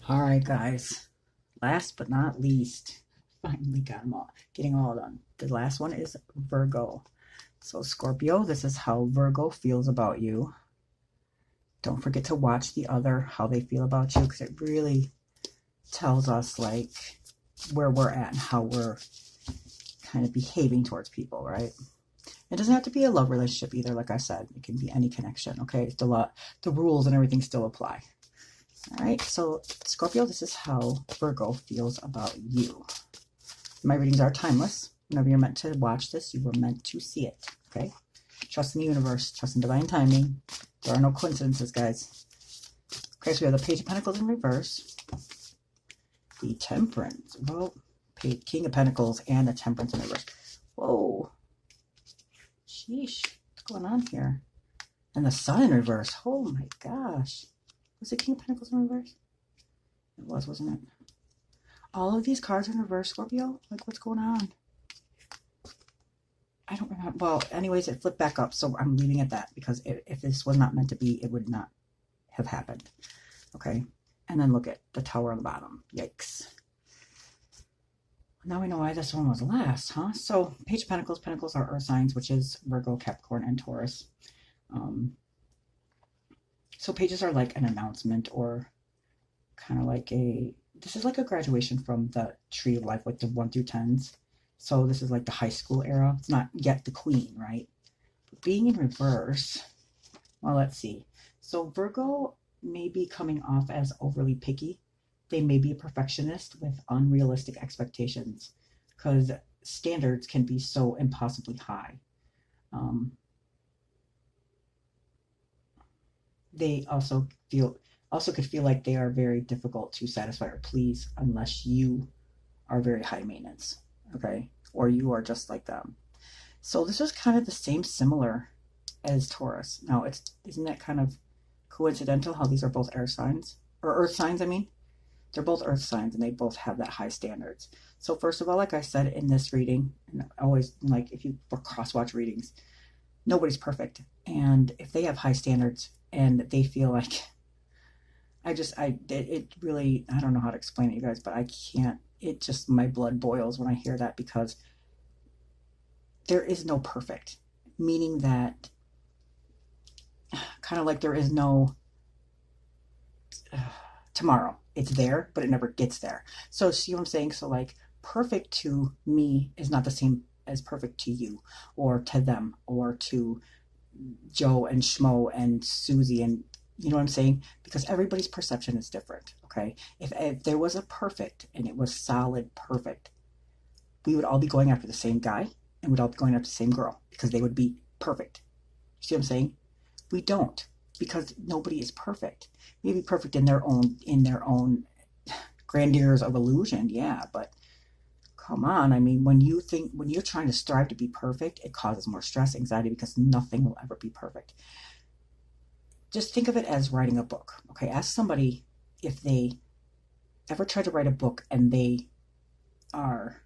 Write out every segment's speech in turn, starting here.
All right, guys. Last but not least, finally got them all, getting all done. The last one is Virgo. So, Scorpio, this is how Virgo feels about you. Don't forget to watch the other, how they feel about you, because it really tells us, like, where we're at and how we're kind of behaving towards people, right? It doesn't have to be a love relationship either, like I said. It can be any connection, okay? The rules and everything still apply. All right, so Scorpio, this is how Virgo feels about you. My readings are timeless. Whenever you're meant to watch this, you were meant to see it, okay? Trust in the universe, trust in divine timing. There are no coincidences, guys. Okay, so we have the Page of Pentacles in reverse, the Temperance, well, King of Pentacles, and the Temperance in reverse. Whoa. Sheesh, what's going on here? And the Sun in reverse. Oh my gosh. Was it King of Pentacles in reverse? It was, wasn't it? All of these cards are in reverse, Scorpio? Like, what's going on? I don't remember. Well, anyways, it flipped back up, so I'm leaving it at that, because if this was not meant to be, it would not have happened. Okay? And then look at the Tower on the bottom. Yikes. Now we know why this one was last, huh? So, Page of Pentacles. Pentacles are earth signs, which is Virgo, Capricorn, and Taurus. So pages are like an announcement, or kind of like this is like a graduation from the tree of life, like the 1 through 10s. So this is like the high school era. It's not yet the queen, right? But being in reverse, well, let's see. So Virgo may be coming off as overly picky. They may be a perfectionist with unrealistic expectations, because standards can be so impossibly high. They also could feel like they are very difficult to satisfy or please unless you are very high maintenance, okay? Or you are just like them. So this is kind of the same, similar as Taurus. Now, isn't that kind of coincidental how these are both air signs? Or earth signs, I mean? They're both earth signs, and they both have that high standards. So first of all, like I said in this reading, and always, like, if you cross-watch readings, nobody's perfect. And if they have high standards and they feel like, it really, I don't know how to explain it, you guys, but I can't, it just, my blood boils when I hear that, because there is no perfect, meaning that kind of like there is no tomorrow. It's there, but it never gets there. So see what I'm saying? So like, perfect to me is not the same as perfect to you, or to them, or to Joe and Schmo and Susie, and you know what I'm saying? Because everybody's perception is different, okay? If there was a perfect and it was solid perfect, we would all be going after the same guy, and we'd all be going after the same girl, because they would be perfect. You see what I'm saying? We don't, because nobody is perfect. Maybe perfect in their own grandeurs of illusion, yeah, but come on. I mean, when you're trying to strive to be perfect, it causes more stress, anxiety, because nothing will ever be perfect. Just think of it as writing a book. Okay, ask somebody if they ever tried to write a book and they are,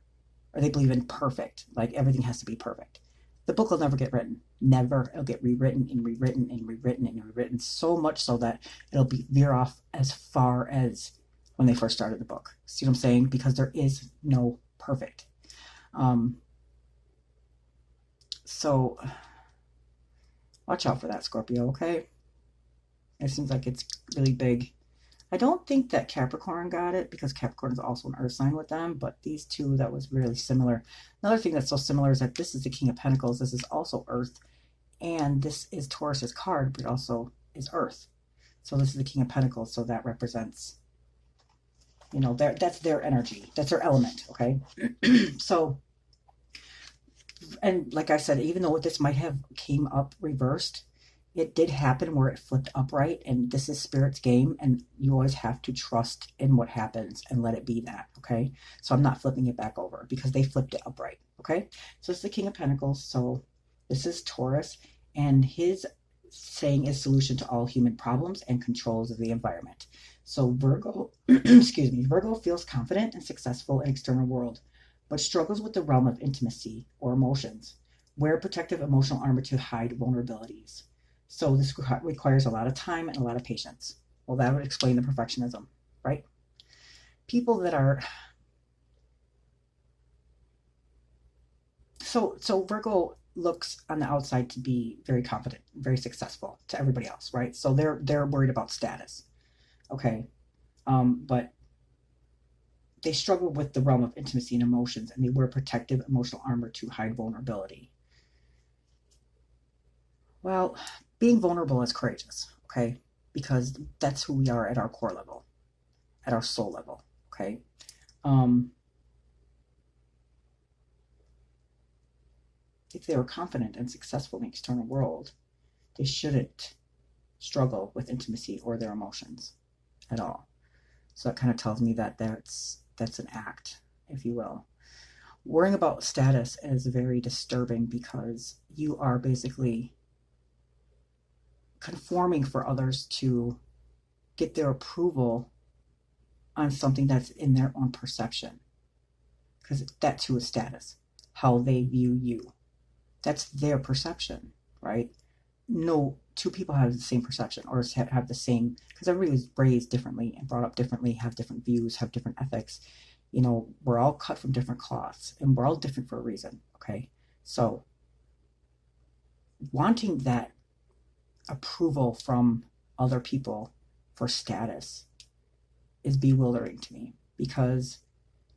or they believe in perfect, like everything has to be perfect. The book will never get written. Never. It'll get rewritten and rewritten and rewritten and rewritten, so much so that it'll be veer off as far as when they first started the book. See what I'm saying? Because there is no perfect. So watch out for that, Scorpio, okay? It seems like it's really big. I don't think that Capricorn got it, because Capricorn is also an earth sign with them, but these two, that was really similar. Another thing that's so similar is that this is the King of Pentacles. This is also earth, and this is Taurus's card, but it also is earth. So this is the King of Pentacles, so that represents, that's their energy. That's their element, okay? So, and like I said, even though this might have came up reversed, it did happen where it flipped upright, and this is Spirit's game, and you always have to trust in what happens and let it be that, okay? So I'm not flipping it back over, because they flipped it upright, okay? So it's the King of Pentacles, so this is Taurus, and his saying is solution to all human problems and controls of the environment. So Virgo, excuse me, Virgo feels confident and successful in external world, but struggles with the realm of intimacy or emotions. Wear protective emotional armor to hide vulnerabilities. So this requires a lot of time and a lot of patience. Well, that would explain the perfectionism, right? people that are so Virgo looks on the outside to be very confident, very successful to everybody else, right? So they're worried about status, okay? But they struggle with the realm of intimacy and emotions, and they wear protective emotional armor to hide vulnerability. Well, being vulnerable is courageous, okay? Because that's who we are at our core level, at our soul level, okay? Um, if they were confident and successful in the external world, they shouldn't struggle with intimacy or their emotions at all. So that kind of tells me that that's an act, if you will. Worrying about status is very disturbing because you are basically conforming for others to get their approval on something that's in their own perception. Because that too is status, how they view you. That's their perception, right? No two people have the same perception or have the same, because everybody was raised differently and brought up differently, have different views, have different ethics. You know, we're all cut from different cloths and we're all different for a reason, okay? So wanting that approval from other people for status is bewildering to me because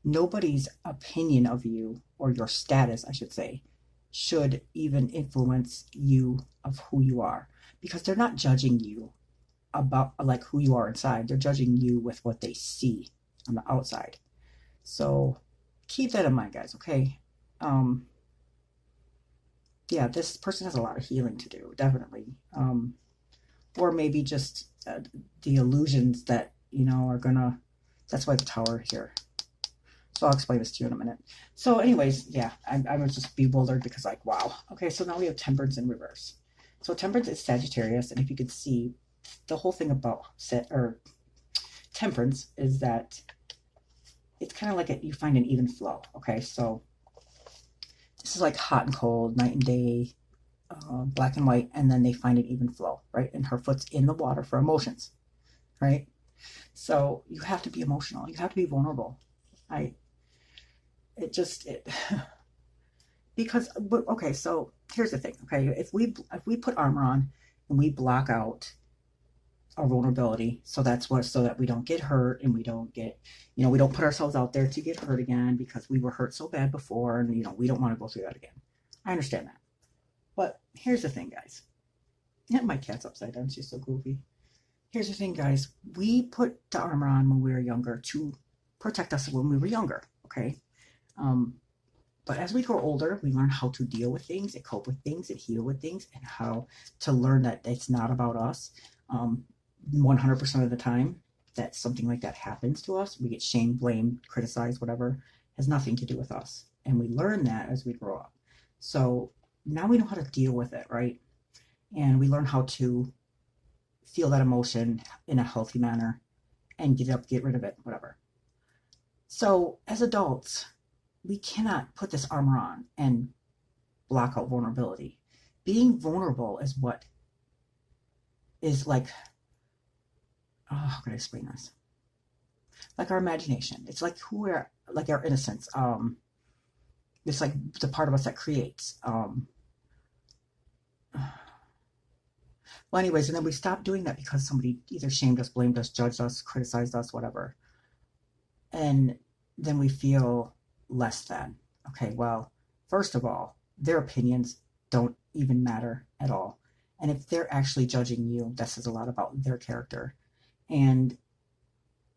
nobody's opinion of you, or your status, I should say, should even influence you of who you are, because they're not judging you about like who you are inside. They're judging you with what they see on the outside. So keep that in mind, guys, okay? Yeah, this person has a lot of healing to do, definitely. Or maybe just the illusions that, you know, are gonna, that's why the tower here. So I'll explain this to you in a minute. So anyways, yeah, I was just bewildered because like, wow. Okay, so now we have Temperance in reverse. So Temperance is Sagittarius, and if you could see, the whole thing about Temperance is that it's kind of like you find an even flow. Okay, so this is like hot and cold, night and day, black and white, and then they find an even flow, right? And her foot's in the water for emotions, right? So you have to be emotional. You have to be vulnerable. It because okay, so here's the thing. Okay, if we put armor on and we block out our vulnerability, so that we don't get hurt and we don't get, you know, we don't put ourselves out there to get hurt again because we were hurt so bad before, and you know we don't want to go through that again. I understand that, but here's the thing, guys. Yeah, my cat's upside down. She's so goofy. Here's the thing, guys. We put the armor on when we were younger to protect us when we were younger. Okay. But as we grow older, we learn how to deal with things and cope with things and heal with things, and how to learn that it's not about us. 100% of the time that something like that happens to us, we get shamed, blamed, criticized, whatever, has nothing to do with us. And we learn that as we grow up. So now we know how to deal with it, right? And we learn how to feel that emotion in a healthy manner and get rid of it, whatever. So as adults, we cannot put this armor on and block out vulnerability. Being vulnerable is what is like, oh, how can I explain this? Like our imagination. It's like who we're, like our innocence. It's like the part of us that creates. Well, anyways, and then we stopped doing that because somebody either shamed us, blamed us, judged us, criticized us, whatever. And then we feel less than. Okay, well, first of all, their opinions don't even matter at all. And if they're actually judging you, that says a lot about their character. And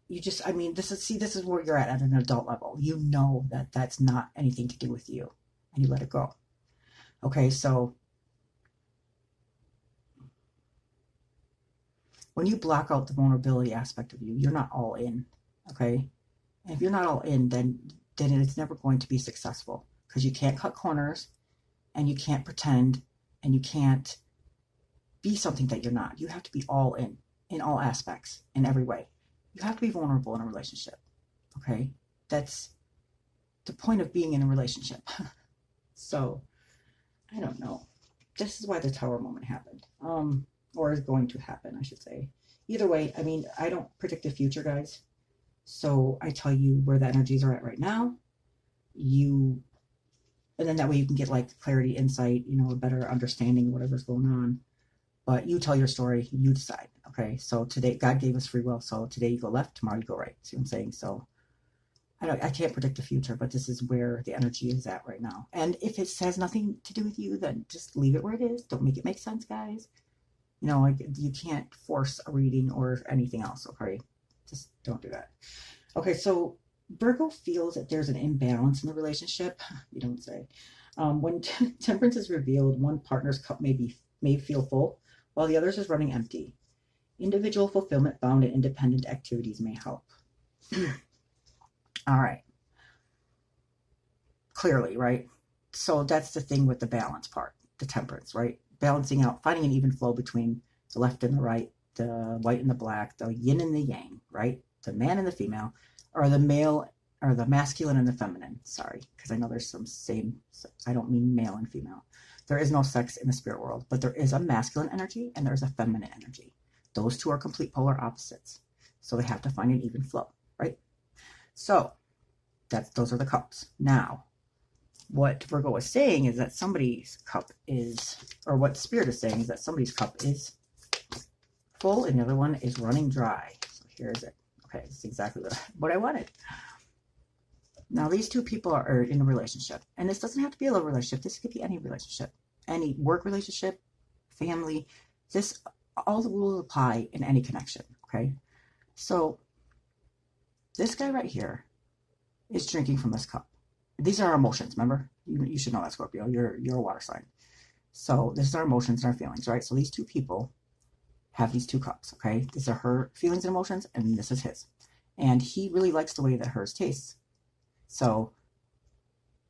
you just, I mean, this is where you're at an adult level. You know that that's not anything to do with you, and you let it go. Okay, so when you block out the vulnerability aspect of you, you're not all in. Okay, and if you're not all in, then it's never going to be successful, because you can't cut corners, and you can't pretend, and you can't be something that you're not. You have to be all in all aspects, in every way. You have to be vulnerable in a relationship. Okay, that's the point of being in a relationship. So I don't know. This is why the tower moment happened, or is going to happen, I should say. Either way, I mean, I don't predict the future, guys. So I tell you where the energies are at right now. And then that way you can get like clarity, insight, a better understanding of whatever's going on. But you tell your story, you decide. Okay, so today God gave us free will. So today you go left, tomorrow you go right. See what I'm saying? So I can't predict the future, but this is where the energy is at right now. And if it has nothing to do with you, then just leave it where it is. Don't make it make sense, guys. You can't force a reading or anything else, okay? Just don't do that. Okay, so Virgo feels that there's an imbalance in the relationship. You don't say. When temperance is revealed, one partner's cup may feel full, while the other's is running empty. Individual fulfillment found in independent activities may help. All right. Clearly, right? So that's the thing with the balance part, the temperance, right? Balancing out, finding an even flow between the left and the right, the white and the black, the yin and the yang, right? The man and the female, or the male, or the masculine and the feminine. Sorry, because I know there's some I don't mean male and female. There is no sex in the spirit world, but there is a masculine energy and there's a feminine energy. Those two are complete polar opposites. So they have to find an even flow, right? So those are the cups. Now, what Virgo is saying is that somebody's cup is, or what Spirit is saying is that somebody's cup is full and the other one is running dry. So here's it. Okay, this is exactly what I wanted. Now, these two people are in a relationship, and this doesn't have to be a love relationship. This could be any relationship, any work relationship, family. All the rules apply in any connection, okay? So this guy right here is drinking from this cup. These are our emotions, remember? You should know that, Scorpio. You're a water sign. So this is our emotions and our feelings, right? So these two people have these two cups, okay? These are her feelings and emotions, and this is his. And he really likes the way that hers tastes. So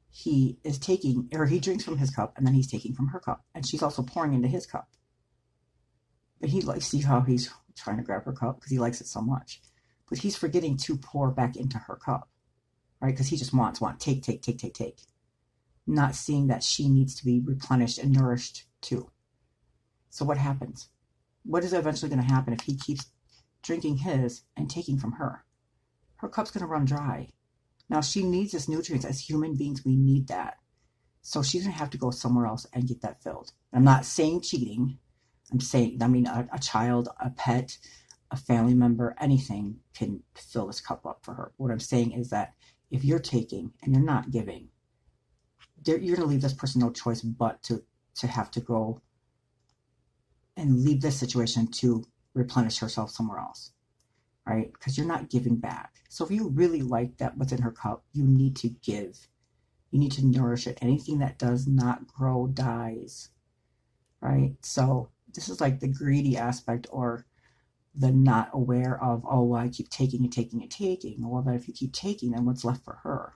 he drinks from his cup, and then he's taking from her cup. And she's also pouring into his cup. But see how he's trying to grab her cup? Because he likes it so much. But he's forgetting to pour back into her cup. Right? Because he just wants, take. Not seeing that she needs to be replenished and nourished too. So what happens? What is eventually going to happen if he keeps drinking his and taking from her? Her cup's going to run dry. Now she needs this nutrients. As human beings, we need that. So she's going to have to go somewhere else and get that filled. I'm not saying cheating. A child, a pet, a family member, anything can fill this cup up for her. What I'm saying is that if you're taking and you're not giving, you're going to leave this person no choice but to have to go and leave this situation to replenish herself somewhere else, right? Because you're not giving back. So if you really like that what's in her cup, you need to give. You need to nourish it. Anything that does not grow dies, right? So this is like the greedy aspect, or the not aware of, well, I keep taking. Well, then if you keep taking, then what's left for her?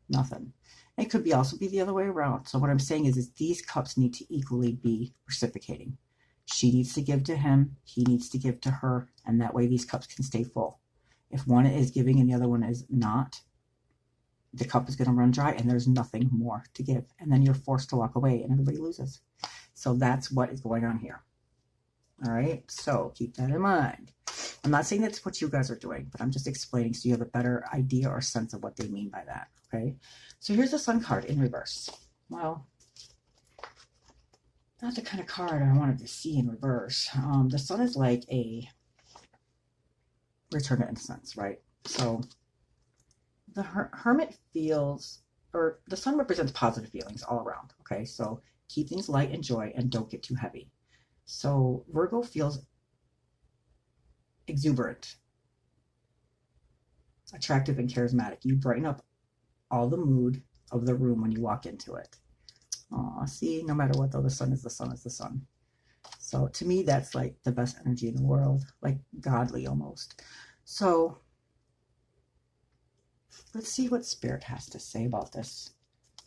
Nothing. It could also be the other way around. So what I'm saying is these cups need to equally be reciprocating. She needs to give to him. He needs to give to her. And that way these cups can stay full. If one is giving and the other one is not, the cup is going to run dry and there's nothing more to give. And then you're forced to walk away and everybody loses. So that's what is going on here. All right, so keep that in mind. I'm not saying that's what you guys are doing, but I'm just explaining so you have a better idea or sense of what they mean by that, okay? So here's the Sun card in reverse. Well, not the kind of card I wanted to see in reverse. The Sun is like a return to innocence, right? So the Hermit feels, or the Sun represents positive feelings all around, okay? So keep things light and joy and don't get too heavy. So Virgo feels exuberant, attractive, and charismatic. You brighten up all the mood of the room when you walk into it. See, no matter what though, the sun is the sun is the sun. So to me, that's like the best energy in the world, like godly almost. So let's see what Spirit has to say about this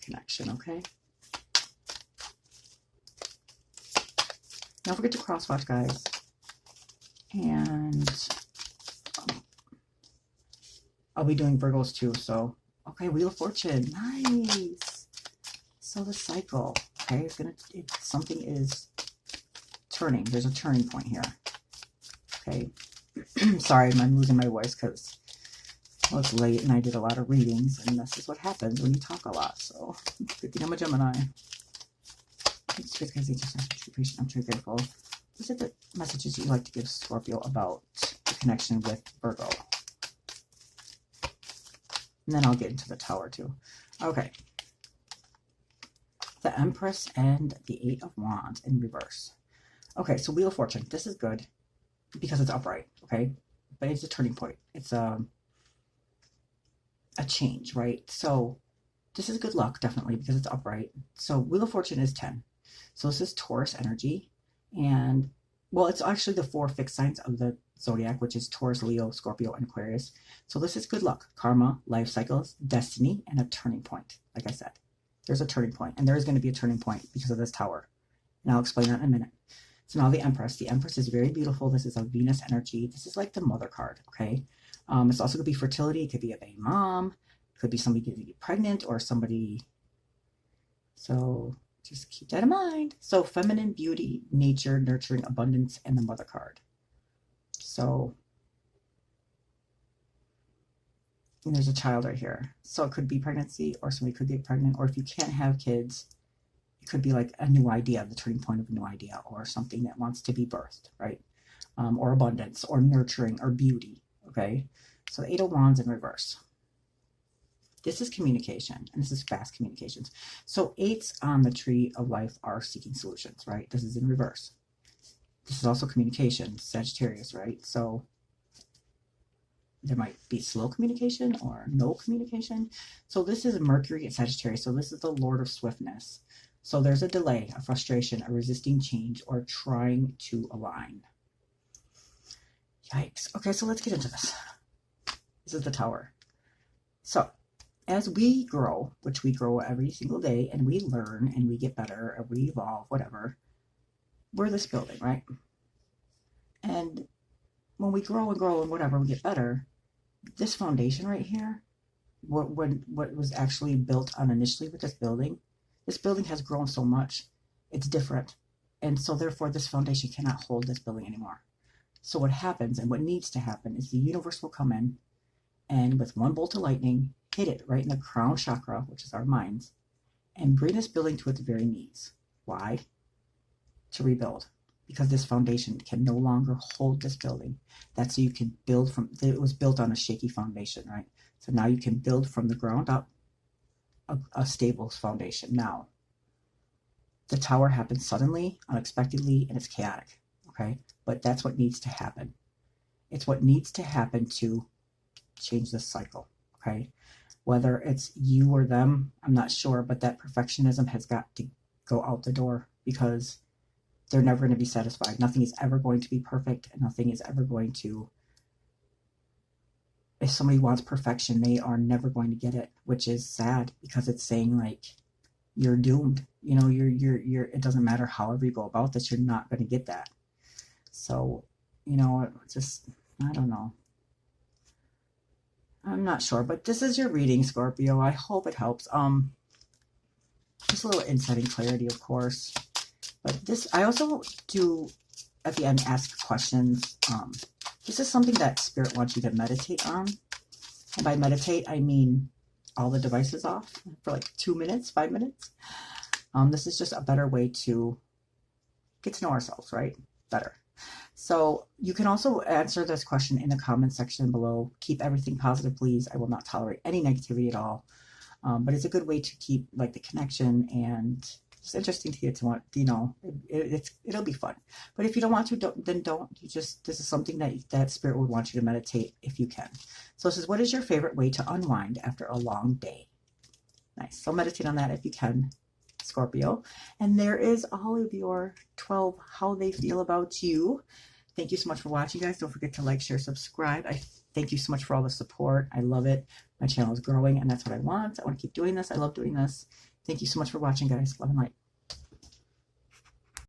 connection, okay? Don't forget to crosswatch, guys. And I'll be doing Virgos too, so okay, Wheel of Fortune, nice. So the cycle, okay, something is turning. There's a turning point here. Okay, sorry, I'm losing my voice because Well, it's late and I did a lot of readings, and this is what happens when you talk a lot. So, good thing I'm a Gemini. I'm truly grateful. These are the messages you like to give Scorpio about the connection with Virgo. And then I'll get into the Tower too. Okay. The Empress and the Eight of Wands in reverse. Okay, so Wheel of Fortune. This is good because it's upright, okay? But it's a turning point. It's a change, right? So this is good luck, definitely, because it's upright. So Wheel of Fortune is 10. So this is Taurus energy. And, well, it's actually the 4 fixed signs of the zodiac, which is Taurus, Leo, Scorpio, and Aquarius. So this is good luck, karma, life cycles, destiny, and a turning point. Like I said, there's a turning point, and there is going to be a turning point because of this Tower. And I'll explain that in a minute. So now the Empress. The Empress is very beautiful. This is a Venus energy. This is like the mother card, okay? It's also going to be fertility. It could be a baby mom. It could be somebody getting to be pregnant or somebody. So just keep that in mind. So feminine, beauty, nature, nurturing, abundance, and the mother card. So and there's a child right here. So it could be pregnancy, or somebody could get pregnant, or if you can't have kids, it could be like a new idea, the turning point of a new idea, or something that wants to be birthed, right? Or abundance, or nurturing, or beauty, okay? So the Eight of Wands in reverse. This is communication, and this is fast communications. So 8s on the tree of life are seeking solutions, right? This is in reverse. This is also communication, Sagittarius, right? So there might be slow communication or no communication. So this is Mercury and Sagittarius. So this is the Lord of Swiftness. So there's a delay, a frustration, a resisting change, or trying to align. Yikes. Okay, so let's get into this. This is the Tower. So as we grow, which we grow every single day, and we learn, and we get better, or we evolve, whatever, we're this building, right? And when we grow and grow and whatever, we get better, this foundation right here, what was actually built on initially with this building has grown so much, it's different. And so therefore this foundation cannot hold this building anymore. So what happens, and what needs to happen, is the universe will come in and with one bolt of lightning, hit it right in the crown chakra, which is our minds, and bring this building to its very knees. Why? To rebuild. Because this foundation can no longer hold this building. That's so you can build from, it was built on a shaky foundation, right? So now you can build from the ground up a stable foundation. Now, the Tower happens suddenly, unexpectedly, and it's chaotic, okay? But that's what needs to happen. It's what needs to happen to change this cycle, okay? Whether it's you or them, I'm not sure, but that perfectionism has got to go out the door because they're never going to be satisfied. Nothing is ever going to be perfect, and nothing is ever going to, if somebody wants perfection, they are never going to get it, which is sad because it's saying like, you're doomed. You know, you're, it doesn't matter however you go about this, you're not going to get that. So, you know, just, I don't know. I'm not sure, but this is your reading, Scorpio. I hope it helps. Just a little insight and clarity, of course. But this, I also do at the end ask questions. This is something that Spirit wants you to meditate on. And by meditate, I mean all the devices off for like 2 minutes, 5 minutes. This is just a better way to get to know ourselves, right? Better. So you can also answer this question in the comment section below. Keep everything positive, please. I will not tolerate any negativity at all. But it's a good way to keep like the connection, and it's interesting to get to want, you know, it'll be fun. But if you don't want to, then don't. You just, this is something that Spirit would want you to meditate if you can. So it says, what is your favorite way to unwind after a long day? Nice. So meditate on that if you can, Scorpio. And there is all of your 12 how they feel about you. Thank you so much for watching, guys. Don't forget to like, share, subscribe. I thank you so much for all the support. I love it. My channel is growing, and that's what I want. I want to keep doing this. I love doing this. Thank you so much for watching, guys. Love and light.